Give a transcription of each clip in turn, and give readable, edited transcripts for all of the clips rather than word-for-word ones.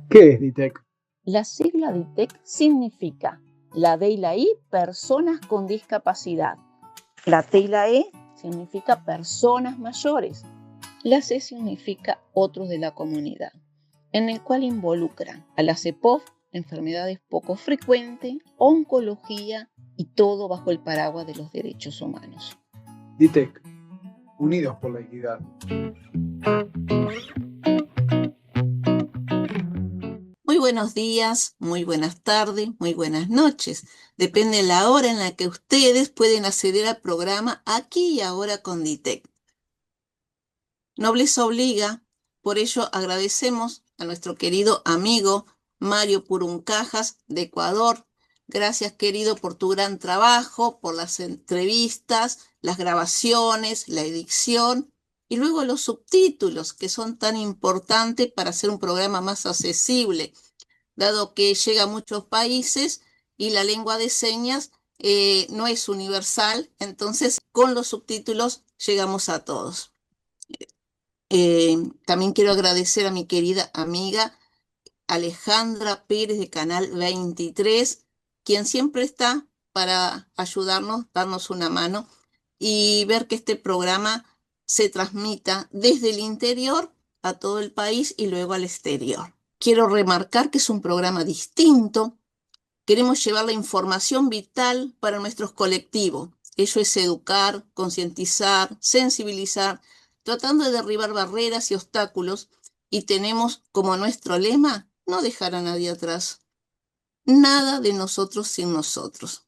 ¿Qué es DITEC? La sigla DITEC significa la D y la I, personas con discapacidad. La T y la E significa personas mayores. La C significa otros de la comunidad, en el cual involucran a la CEPOF, enfermedades poco frecuentes, oncología y todo bajo el paraguas de los derechos humanos. DITEC, unidos por la equidad. Muy buenos días, muy buenas tardes, muy buenas noches. Depende de la hora en la que ustedes pueden acceder al programa Aquí y Ahora con DITEC. Nobleza obliga, por ello agradecemos a nuestro querido amigo Mario Puruncajas de Ecuador. Gracias, querido, por tu gran trabajo, por las entrevistas, las grabaciones, la edición y luego los subtítulos, que son tan importantes para hacer un programa más accesible, dado que llega a muchos países y la lengua de señas no es universal, entonces con los subtítulos llegamos a todos. También quiero agradecer a mi querida amiga Alejandra Pérez de Canal 23, quien siempre está para ayudarnos, darnos una mano y ver que este programa se transmita desde el interior a todo el país y luego al exterior. Quiero remarcar que es un programa distinto. Queremos llevar la información vital para nuestros colectivos. Ello es educar, concientizar, sensibilizar, tratando de derribar barreras y obstáculos, y tenemos como nuestro lema no dejar a nadie atrás. Nada de nosotros sin nosotros.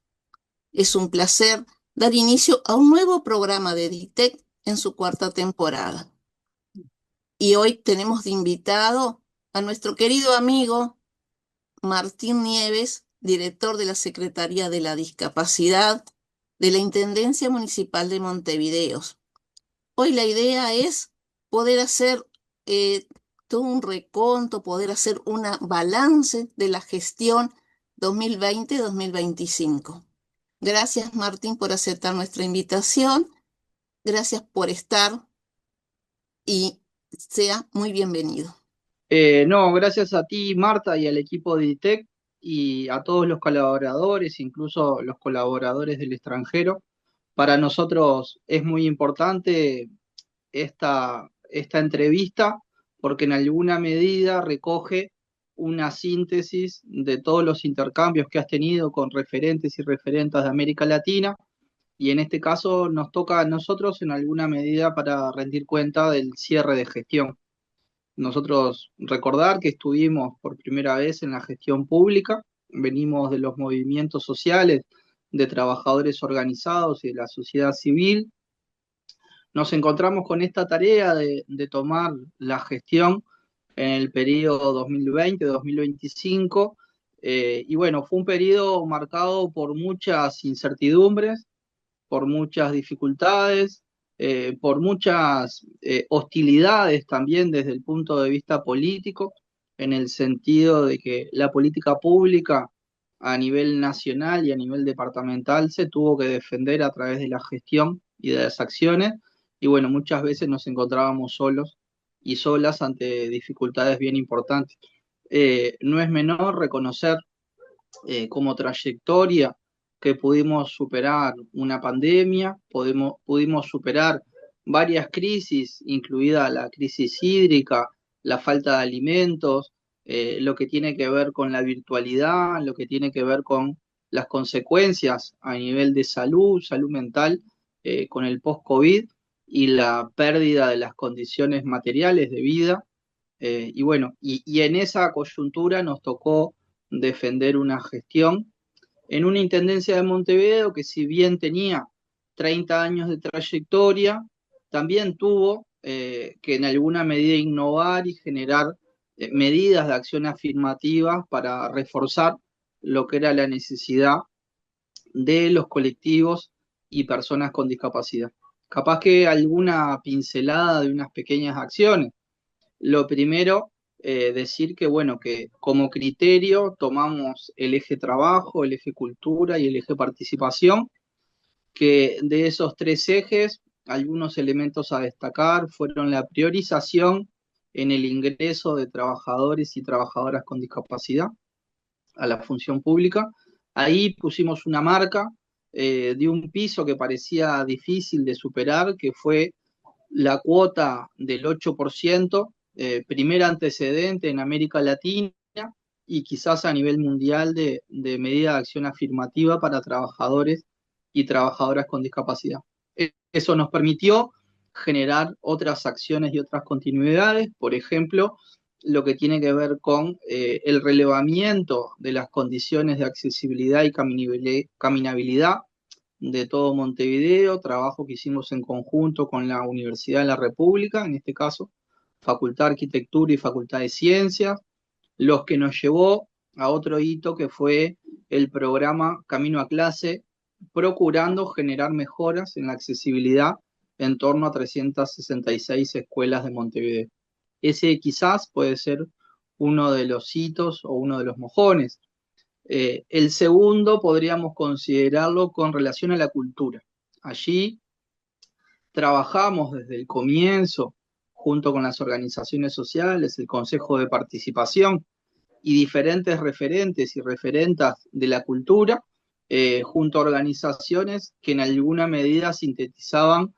Es un placer dar inicio a un nuevo programa de DITEC en su 4ª temporada. Y hoy tenemos de invitado a nuestro querido amigo Martín Nieves, director de la Secretaría de la Discapacidad de la Intendencia Municipal de Montevideo. Hoy la idea es poder hacer todo un reconto, poder hacer un balance de la gestión 2020-2025. Gracias, Martín, por aceptar nuestra invitación. Gracias por estar y sea muy bienvenido. No, gracias a ti, Marta, y al equipo de DITEC y a todos los colaboradores, incluso los colaboradores del extranjero. Para nosotros es muy importante esta entrevista porque en alguna medida recoge una síntesis de todos los intercambios que has tenido con referentes y referentas de América Latina, y en este caso nos toca a nosotros en alguna medida para rendir cuenta del cierre de gestión. Nosotros recordar que estuvimos por primera vez en la gestión pública, venimos de los movimientos sociales, de trabajadores organizados y de la sociedad civil. Nos encontramos con esta tarea de tomar la gestión en el periodo 2020-2025, y bueno, fue un periodo marcado por muchas incertidumbres, por muchas dificultades, por muchas hostilidades también desde el punto de vista político, en el sentido de que la política pública a nivel nacional y a nivel departamental se tuvo que defender a través de la gestión y de las acciones, y bueno, muchas veces nos encontrábamos solos y solas ante dificultades bien importantes. No es menor reconocer como trayectoria que pudimos superar una pandemia, pudimos superar varias crisis, incluida la crisis hídrica, la falta de alimentos, lo que tiene que ver con la virtualidad, lo que tiene que ver con las consecuencias a nivel de salud mental, con el post-COVID y la pérdida de las condiciones materiales de vida. Y bueno, y en esa coyuntura nos tocó defender una gestión en una intendencia de Montevideo que, si bien tenía 30 años de trayectoria, también tuvo que en alguna medida innovar y generar medidas de acción afirmativa para reforzar lo que era la necesidad de los colectivos y personas con discapacidad. Capaz que alguna pincelada de unas pequeñas acciones. Lo primero, decir que, bueno, que como criterio tomamos el eje trabajo, el eje cultura y el eje participación, que de esos tres ejes, algunos elementos a destacar fueron la priorización en el ingreso de trabajadores y trabajadoras con discapacidad a la función pública. Ahí pusimos una marca de un piso que parecía difícil de superar, que fue la cuota del 8%, primer antecedente en América Latina y quizás a nivel mundial de medida de acción afirmativa para trabajadores y trabajadoras con discapacidad. Eso nos permitió generar otras acciones y otras continuidades, por ejemplo, lo que tiene que ver con el relevamiento de las condiciones de accesibilidad y caminabilidad de todo Montevideo, trabajo que hicimos en conjunto con la Universidad de la República, en este caso, Facultad de Arquitectura y Facultad de Ciencias, los que nos llevó a otro hito que fue el programa Camino a Clase, procurando generar mejoras en la accesibilidad en torno a 366 escuelas de Montevideo. Ese quizás puede ser uno de los hitos o uno de los mojones. El segundo podríamos considerarlo con relación a la cultura. Allí trabajamos desde el comienzo, junto con las organizaciones sociales, el Consejo de Participación y diferentes referentes y referentas de la cultura, junto a organizaciones que en alguna medida sintetizaban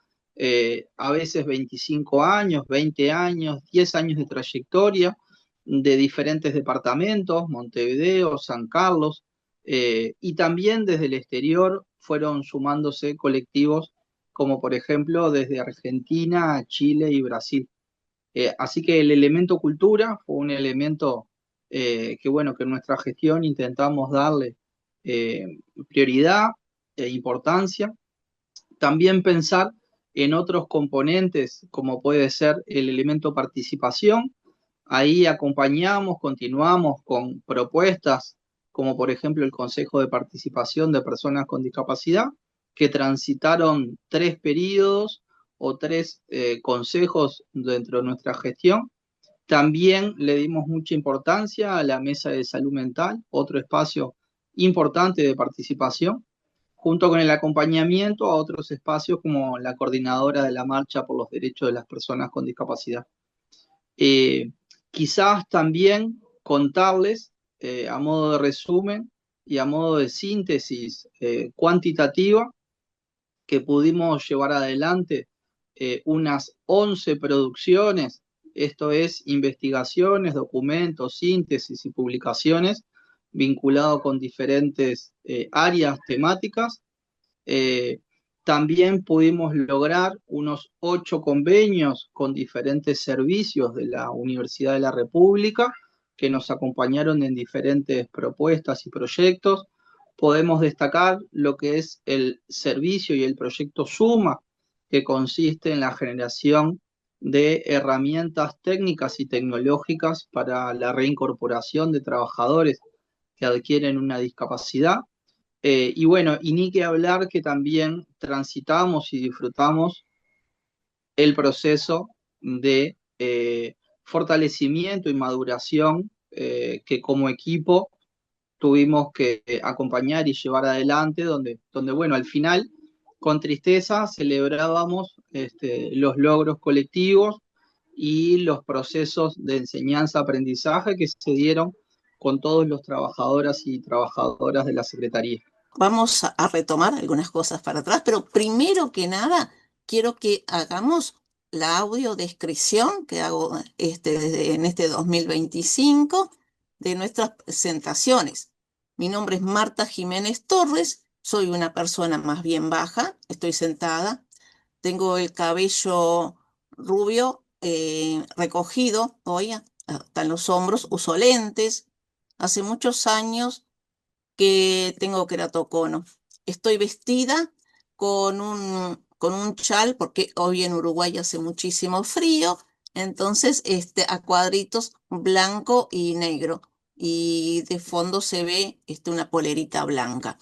a veces 25 años, 20 años, 10 años de trayectoria de diferentes departamentos, Montevideo, San Carlos, y también desde el exterior fueron sumándose colectivos como por ejemplo desde Argentina, Chile y Brasil. Así que el elemento cultura fue un elemento que bueno, que en nuestra gestión intentamos darle prioridad e importancia. También pensar en otros componentes como puede ser el elemento participación. Ahí acompañamos, continuamos con propuestas como por ejemplo el Consejo de Participación de Personas con Discapacidad, que transitaron 3 periodos o 3 consejos dentro de nuestra gestión. También le dimos mucha importancia a la Mesa de Salud Mental, otro espacio importante de participación, junto con el acompañamiento a otros espacios como la coordinadora de la Marcha por los Derechos de las Personas con Discapacidad. Quizás también contarles, a modo de resumen y a modo de síntesis cuantitativa, que pudimos llevar adelante unas 11 producciones, esto es, investigaciones, documentos, síntesis y publicaciones vinculados con diferentes áreas temáticas. También pudimos lograr unos 8 convenios con diferentes servicios de la Universidad de la República que nos acompañaron en diferentes propuestas y proyectos. Podemos destacar lo que es el servicio y el proyecto SUMA, que consiste en la generación de herramientas técnicas y tecnológicas para la reincorporación de trabajadores que adquieren una discapacidad. Y bueno, y ni que hablar que también transitamos y disfrutamos el proceso de fortalecimiento y maduración que como equipo tuvimos que acompañar y llevar adelante, donde bueno, al final, con tristeza, celebrábamos los logros colectivos y los procesos de enseñanza-aprendizaje que se dieron con todos los trabajadoras y trabajadoras de la Secretaría. Vamos a retomar algunas cosas para atrás, pero primero que nada, quiero que hagamos la audiodescripción que hago en este 2025 de nuestras presentaciones. Mi nombre es Marta Jiménez Torres, soy una persona más bien baja, estoy sentada, tengo el cabello rubio recogido hoy hasta en los hombros, uso lentes, hace muchos años que tengo queratocono. Estoy vestida con un chal, porque hoy en Uruguay hace muchísimo frío, entonces a cuadritos blanco y negro. Y de fondo se ve una polerita blanca.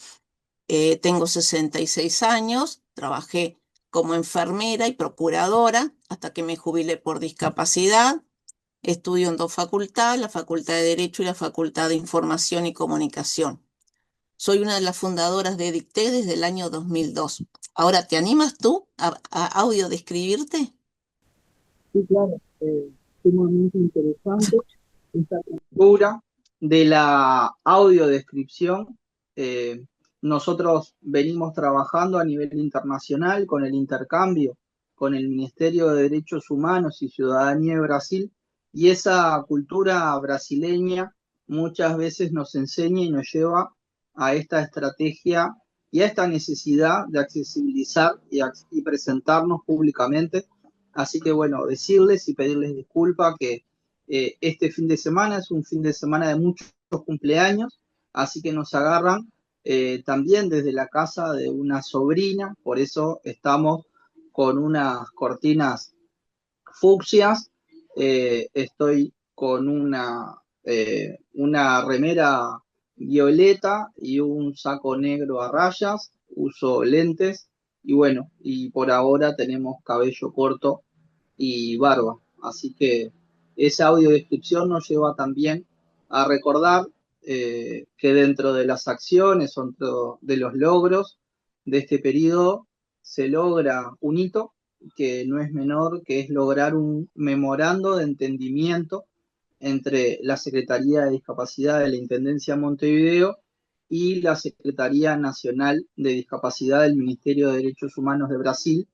Tengo 66 años, trabajé como enfermera y procuradora hasta que me jubilé por discapacidad. Estudio en 2 facultades, la Facultad de Derecho y la Facultad de Información y Comunicación. Soy una de las fundadoras de Dicté desde el año 2002. Ahora, ¿te animas tú a audiodescribirte? Sí, claro, sumamente interesante esta cultura de la audiodescripción. Eh, Nosotros venimos trabajando a nivel internacional con el intercambio con el Ministerio de Derechos Humanos y Ciudadanía de Brasil, y esa cultura brasileña muchas veces nos enseña y nos lleva a esta estrategia y a esta necesidad de accesibilizar y presentarnos públicamente. Así que bueno, decirles y pedirles disculpas que este fin de semana es un fin de semana de muchos cumpleaños, así que nos agarran también desde la casa de una sobrina, por eso estamos con unas cortinas fucsias, estoy con una remera violeta y un saco negro a rayas, uso lentes y bueno, y por ahora tenemos cabello corto y barba. Así que esa audiodescripción nos lleva también a recordar que dentro de las acciones, dentro de los logros de este periodo, se logra un hito que no es menor, que es lograr un memorando de entendimiento entre la Secretaría de Discapacidad de la Intendencia de Montevideo y la Secretaría Nacional de Discapacidad del Ministerio de Derechos Humanos de Brasil,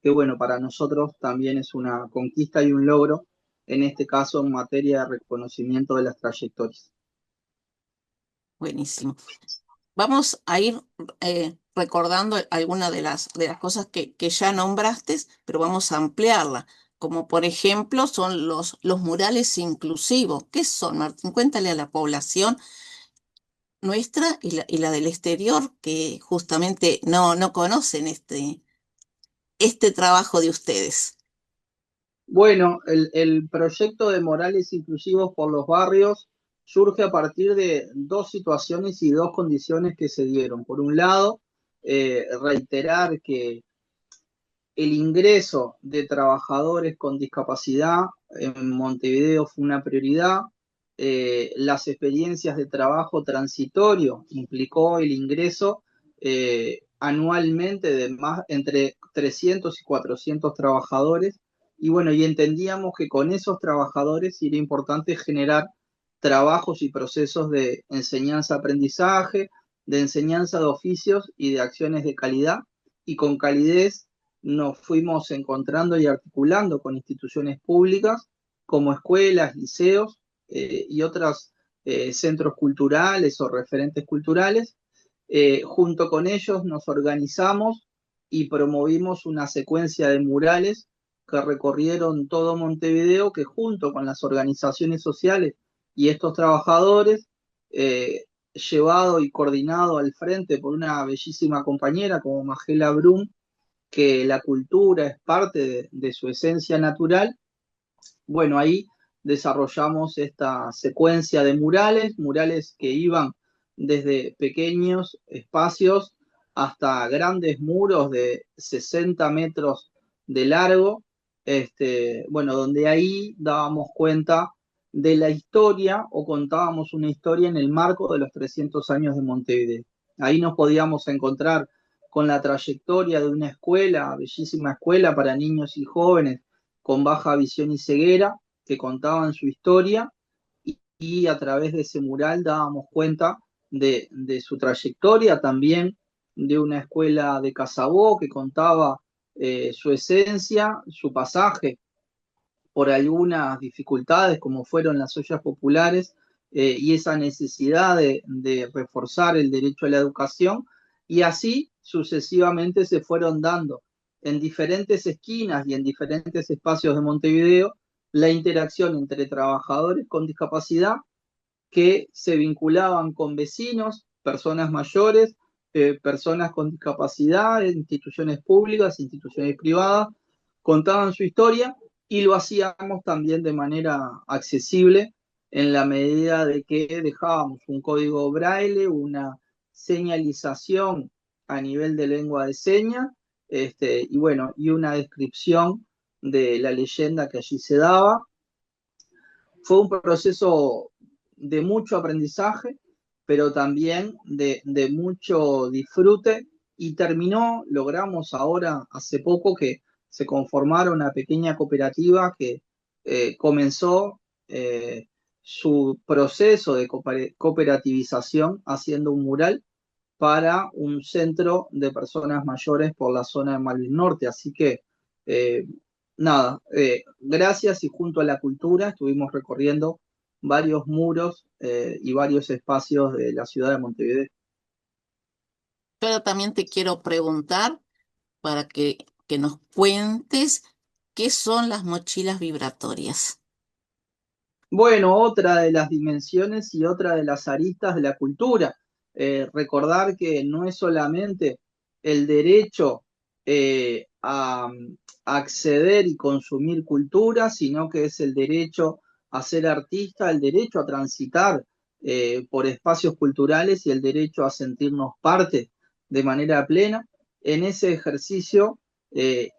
que bueno, para nosotros también es una conquista y un logro, en este caso en materia de reconocimiento de las trayectorias. Buenísimo. Vamos a ir recordando algunas de las cosas que ya nombraste, pero vamos a ampliarla. Como por ejemplo son los murales inclusivos. ¿Qué son, Martín? Cuéntale a la población nuestra y la del exterior que justamente no conocen este trabajo de ustedes. Bueno, el proyecto de Murales Inclusivos por los Barrios surge a partir de dos situaciones y dos condiciones que se dieron. Por un lado, reiterar que el ingreso de trabajadores con discapacidad en Montevideo fue una prioridad. Las experiencias de trabajo transitorio implicó el ingreso anualmente de más entre 300 y 400 trabajadores. Y bueno, y entendíamos que con esos trabajadores era importante generar trabajos y procesos de enseñanza-aprendizaje, de enseñanza de oficios y de acciones de calidad. Y con calidez nos fuimos encontrando y articulando con instituciones públicas como escuelas, liceos y otros centros culturales o referentes culturales. Junto con ellos nos organizamos y promovimos una secuencia de murales que recorrieron todo Montevideo, que junto con las organizaciones sociales y estos trabajadores, llevado y coordinado al frente por una bellísima compañera como Magela Brum, que la cultura es parte de su esencia natural. Bueno, ahí desarrollamos esta secuencia de murales que iban desde pequeños espacios hasta grandes muros de 60 metros de largo, bueno, donde ahí dábamos cuenta de la historia o contábamos una historia en el marco de los 300 años de Montevideo. Ahí nos podíamos encontrar con la trayectoria de una escuela, bellísima escuela para niños y jóvenes con baja visión y ceguera, que contaban su historia y a través de ese mural dábamos cuenta de su trayectoria, también de una escuela de Casabó que contaba su esencia, su pasaje por algunas dificultades como fueron las ollas populares y esa necesidad de reforzar el derecho a la educación, y así sucesivamente se fueron dando en diferentes esquinas y en diferentes espacios de Montevideo la interacción entre trabajadores con discapacidad que se vinculaban con vecinos, personas mayores, personas con discapacidad, instituciones públicas, instituciones privadas, contaban su historia y lo hacíamos también de manera accesible en la medida de que dejábamos un código braille, una señalización a nivel de lengua de señas, y bueno, y una descripción de la leyenda que allí se daba. Fue un proceso de mucho aprendizaje, pero también de mucho disfrute y logramos ahora hace poco que se conformara una pequeña cooperativa que comenzó su proceso de cooperativización haciendo un mural para un centro de personas mayores por la zona de Malvin Norte. Así que, nada, gracias y junto a la cultura estuvimos recorriendo varios muros y varios espacios de la ciudad de Montevideo. Pero también te quiero preguntar para que nos cuentes qué son las mochilas vibratorias. Bueno, otra de las dimensiones y otra de las aristas de la cultura. Recordar que no es solamente el derecho a acceder y consumir cultura, sino que es el derecho a ser artista, el derecho a transitar por espacios culturales y el derecho a sentirnos parte de manera plena. En ese ejercicio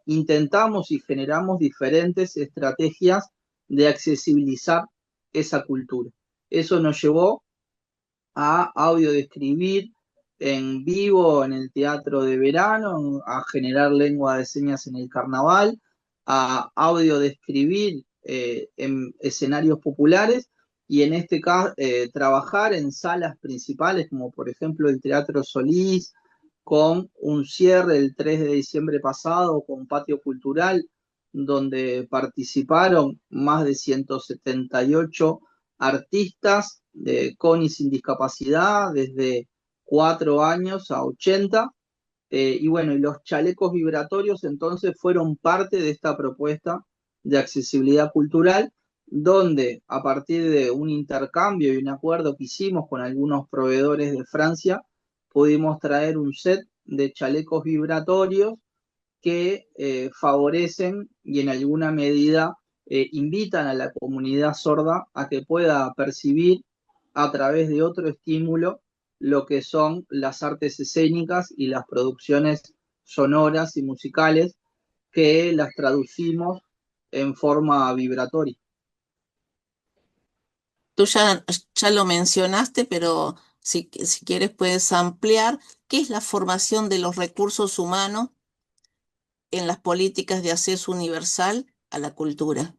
intentamos y generamos diferentes estrategias de accesibilizar esa cultura. Eso nos llevó a audiodescribir en vivo en el teatro de verano, a generar lengua de señas en el carnaval, a audiodescribir en escenarios populares y en este caso trabajar en salas principales como por ejemplo el Teatro Solís, con un cierre el 3 de diciembre pasado con Patio Cultural, donde participaron más de 178 artistas con y sin discapacidad, desde 4 años a 80. Y bueno, y los chalecos vibratorios entonces fueron parte de esta propuesta de accesibilidad cultural, donde a partir de un intercambio y un acuerdo que hicimos con algunos proveedores de Francia, pudimos traer un set de chalecos vibratorios que favorecen y en alguna medida invitan a la comunidad sorda a que pueda percibir a través de otro estímulo lo que son las artes escénicas y las producciones sonoras y musicales que las traducimos en forma vibratoria. Tú ya lo mencionaste, pero si quieres puedes ampliar qué es la formación de los recursos humanos en las políticas de acceso universal a la cultura.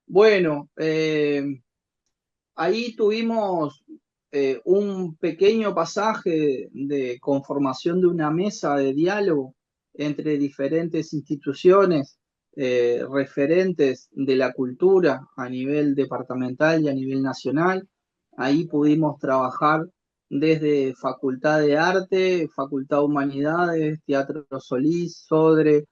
Bueno, ahí tuvimos un pequeño pasaje de conformación de una mesa de diálogo entre diferentes instituciones referentes de la cultura a nivel departamental y a nivel nacional. Ahí pudimos trabajar desde Facultad de Arte, Facultad de Humanidades, Teatro Solís, Sodre,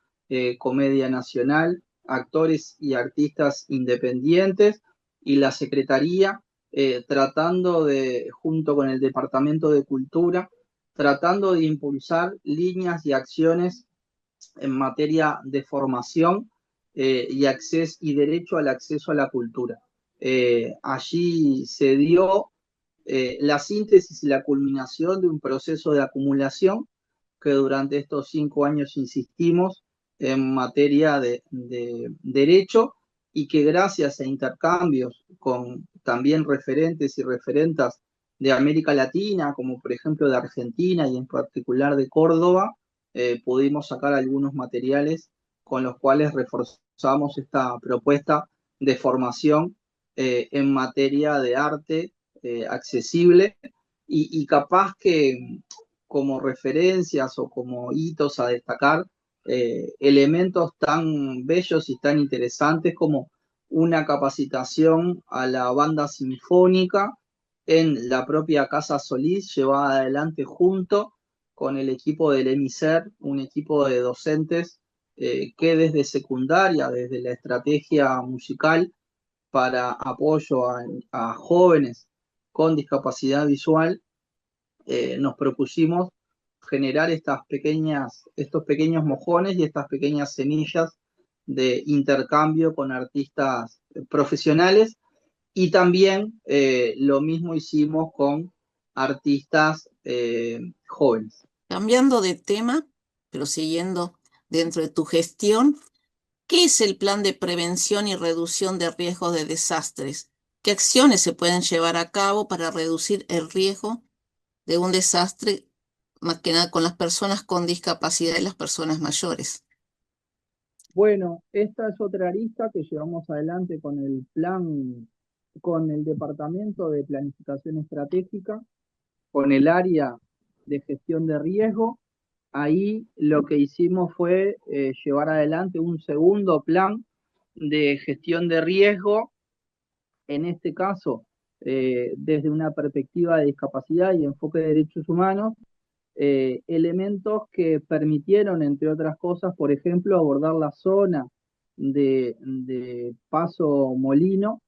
Comedia Nacional, actores y artistas independientes y la Secretaría tratando de, junto con el Departamento de Cultura, tratando de impulsar líneas y acciones en materia de formación y derecho al acceso a la cultura. Allí se dio la síntesis y la culminación de un proceso de acumulación que durante estos 5 años insistimos en materia de derecho y que gracias a intercambios con también referentes y referentas de América Latina, como por ejemplo de Argentina y en particular de Córdoba, pudimos sacar algunos materiales con los cuales reforzamos esta propuesta de formación en materia de arte accesible y capaz que como referencias o como hitos a destacar elementos tan bellos y tan interesantes como una capacitación a la banda sinfónica en la propia Casa Solís, llevada adelante junto con el equipo del EMISER, un equipo de docentes que desde secundaria, desde la estrategia musical para apoyo a jóvenes con discapacidad visual, nos propusimos generar estos pequeños mojones y estas pequeñas semillas de intercambio con artistas profesionales y también lo mismo hicimos con artistas jóvenes. Cambiando de tema, pero siguiendo dentro de tu gestión, ¿qué es el plan de prevención y reducción de riesgos de desastres? ¿Qué acciones se pueden llevar a cabo para reducir el riesgo de un desastre más que nada con las personas con discapacidad y las personas mayores? Bueno, esta es otra arista que llevamos adelante con el plan, con el Departamento de Planificación Estratégica, con el área de gestión de riesgo. Ahí lo que hicimos fue llevar adelante un segundo plan de gestión de riesgo, en este caso desde una perspectiva de discapacidad y enfoque de derechos humanos, elementos que permitieron, entre otras cosas, por ejemplo, abordar la zona de Paso Molino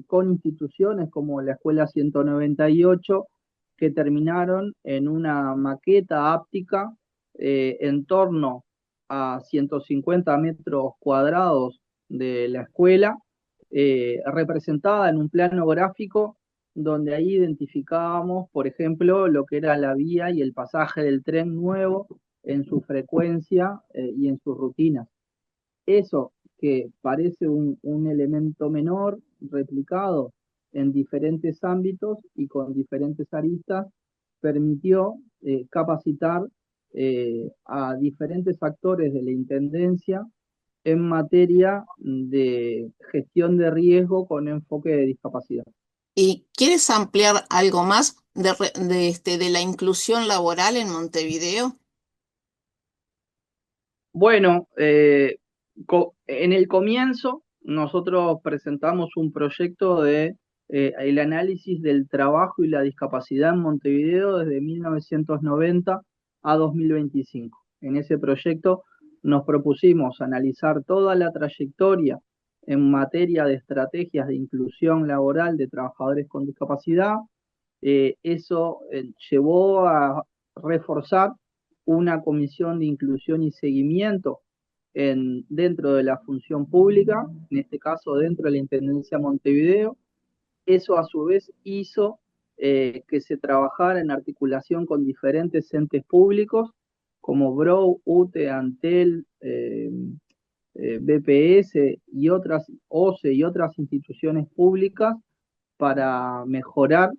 con instituciones como la Escuela 198, que terminaron en una maqueta áptica en torno a 150 metros cuadrados de la escuela, representada en un plano gráfico donde ahí identificábamos, por ejemplo, lo que era la vía y el pasaje del tren nuevo en su frecuencia y en sus rutinas. Eso que parece un elemento menor, replicado en diferentes ámbitos y con diferentes aristas, permitió capacitar a diferentes actores de la Intendencia en materia de gestión de riesgo con enfoque de discapacidad. ¿Y quieres ampliar algo más de la inclusión laboral en Montevideo? Bueno, en el comienzo nosotros presentamos un proyecto de el análisis del trabajo y la discapacidad en Montevideo desde 1990 a 2025. En ese proyecto nos propusimos analizar toda la trayectoria en materia de estrategias de inclusión laboral de trabajadores con discapacidad. Eso llevó a reforzar una comisión de inclusión y seguimiento dentro de la función pública, en este caso dentro de la Intendencia de Montevideo. Eso a su vez hizo que se trabajara en articulación con diferentes entes públicos como BROW, UTE, ANTEL, BPS y otras OCE y otras instituciones públicas para mejorar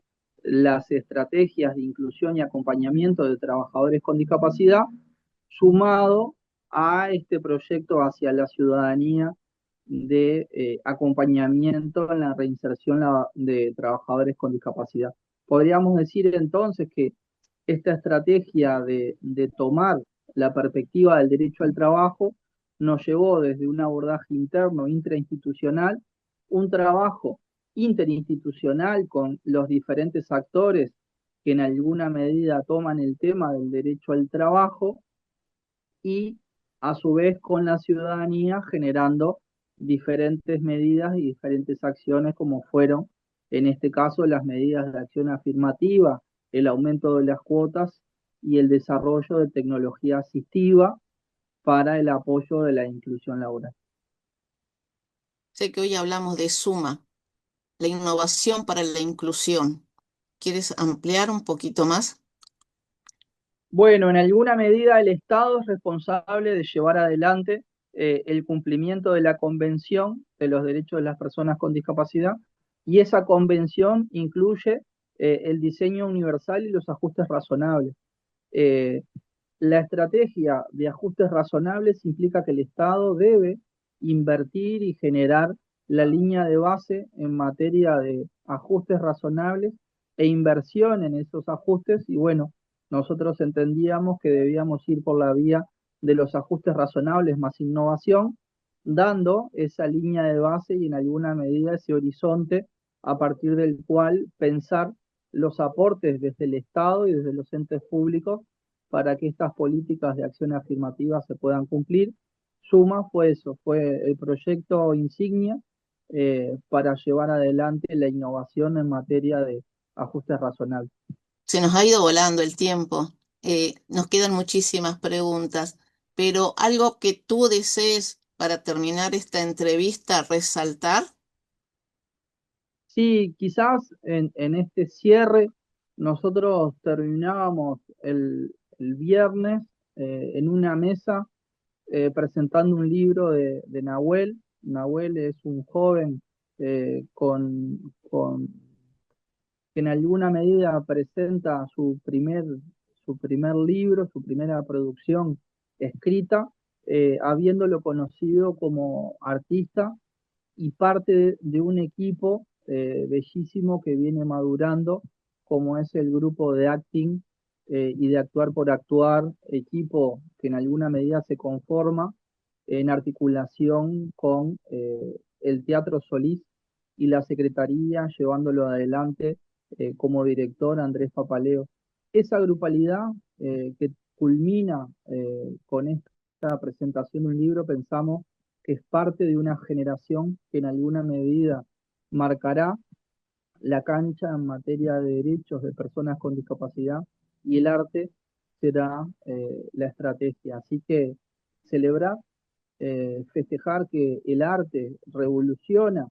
las estrategias de inclusión y acompañamiento de trabajadores con discapacidad, sumado a este proyecto hacia la ciudadanía de acompañamiento en la reinserción de trabajadores con discapacidad. Podríamos decir entonces que esta estrategia de tomar la perspectiva del derecho al trabajo nos llevó desde un abordaje interno, intrainstitucional, un trabajo interinstitucional con los diferentes actores que en alguna medida toman el tema del derecho al trabajo, y a su vez con la ciudadanía generando diferentes medidas y diferentes acciones, como fueron en este caso las medidas de acción afirmativa, el aumento de las cuotas y el desarrollo de tecnología asistiva para el apoyo de la inclusión laboral. Sé que hoy hablamos de SUMA, la innovación para la inclusión. ¿Quieres ampliar un poquito más? Bueno, en alguna medida el Estado es responsable de llevar adelante el cumplimiento de la Convención de los Derechos de las Personas con Discapacidad, y esa convención incluye el diseño universal y los ajustes razonables. Eh, la estrategia de ajustes razonables implica que el Estado debe invertir y generar la línea de base en materia de ajustes razonables e inversión en esos ajustes, y bueno, nosotros entendíamos que debíamos ir por la vía de los ajustes razonables más innovación, dando esa línea de base y en alguna medida ese horizonte a partir del cual pensar los aportes desde el Estado y desde los entes públicos para que estas políticas de acción afirmativa se puedan cumplir. SUMA fue eso, fue el proyecto insignia para llevar adelante la innovación en materia de ajustes razonables. Se nos ha ido volando el tiempo. Nos quedan muchísimas preguntas, pero algo que tú desees para terminar esta entrevista, resaltar. Sí, quizás en este cierre nosotros terminábamos el viernes en una mesa presentando un libro de Nahuel. Nahuel es un joven que en alguna medida presenta su primer libro, su primera producción escrita, habiéndolo conocido como artista y parte de un equipo bellísimo que viene madurando, como es el grupo de acting y de actuar por actuar, equipo que en alguna medida se conforma en articulación con el Teatro Solís y la Secretaría, llevándolo adelante como director Andrés Papaleo. Esa grupalidad que culmina con esta presentación de un libro, pensamos que es parte de una generación que en alguna medida marcará la cancha en materia de derechos de personas con discapacidad, y el arte será la estrategia. Así que celebrar, festejar que el arte revoluciona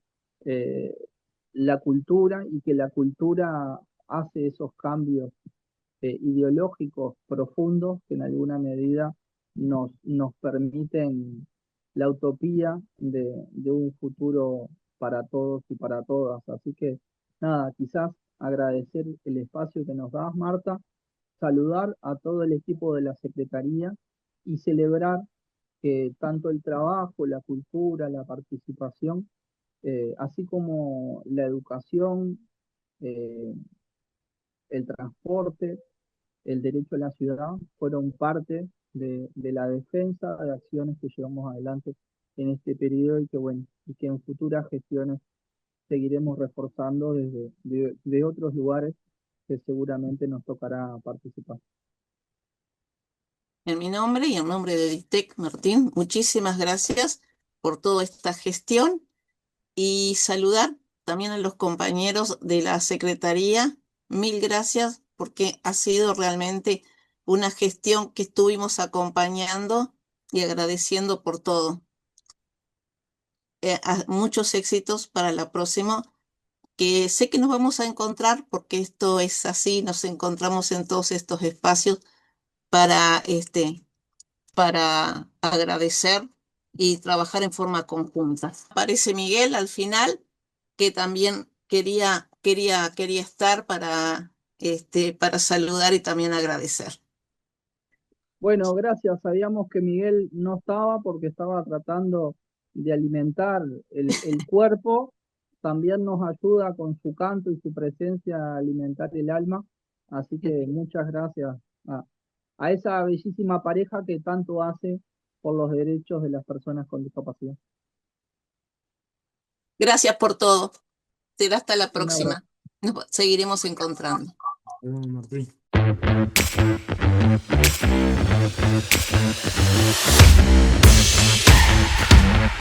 la cultura y que la cultura hace esos cambios ideológicos profundos que en alguna medida nos permiten la utopía de un futuro para todos y para todas. Así que nada, quizás agradecer el espacio que nos das, Marta, saludar a todo el equipo de la Secretaría y celebrar que tanto el trabajo, la cultura, la participación, así como la educación, el transporte, el derecho a la ciudad, fueron parte de la defensa de acciones que llevamos adelante en este periodo y que, bueno, y que en futuras gestiones seguiremos reforzando desde de otros lugares que seguramente nos tocará participar. En mi nombre y en nombre de DITEC, Martín, muchísimas gracias por toda esta gestión y saludar también a los compañeros de la Secretaría. Mil gracias porque ha sido realmente una gestión que estuvimos acompañando y agradeciendo por todo. Muchos éxitos para la próxima, que sé que nos vamos a encontrar porque esto es así, nos encontramos en todos estos espacios para agradecer y trabajar en forma conjunta. Aparece Miguel al final, que también quería estar para saludar y también agradecer. Bueno, gracias. Sabíamos que Miguel no estaba porque estaba tratando de alimentar el cuerpo. También nos ayuda con su canto y su presencia a alimentar el alma. Así que muchas gracias a esa bellísima pareja que tanto hace por los derechos de las personas con discapacidad. Gracias por todo. Será hasta la Un abrazo. próxima. Nos seguiremos encontrando. Martín.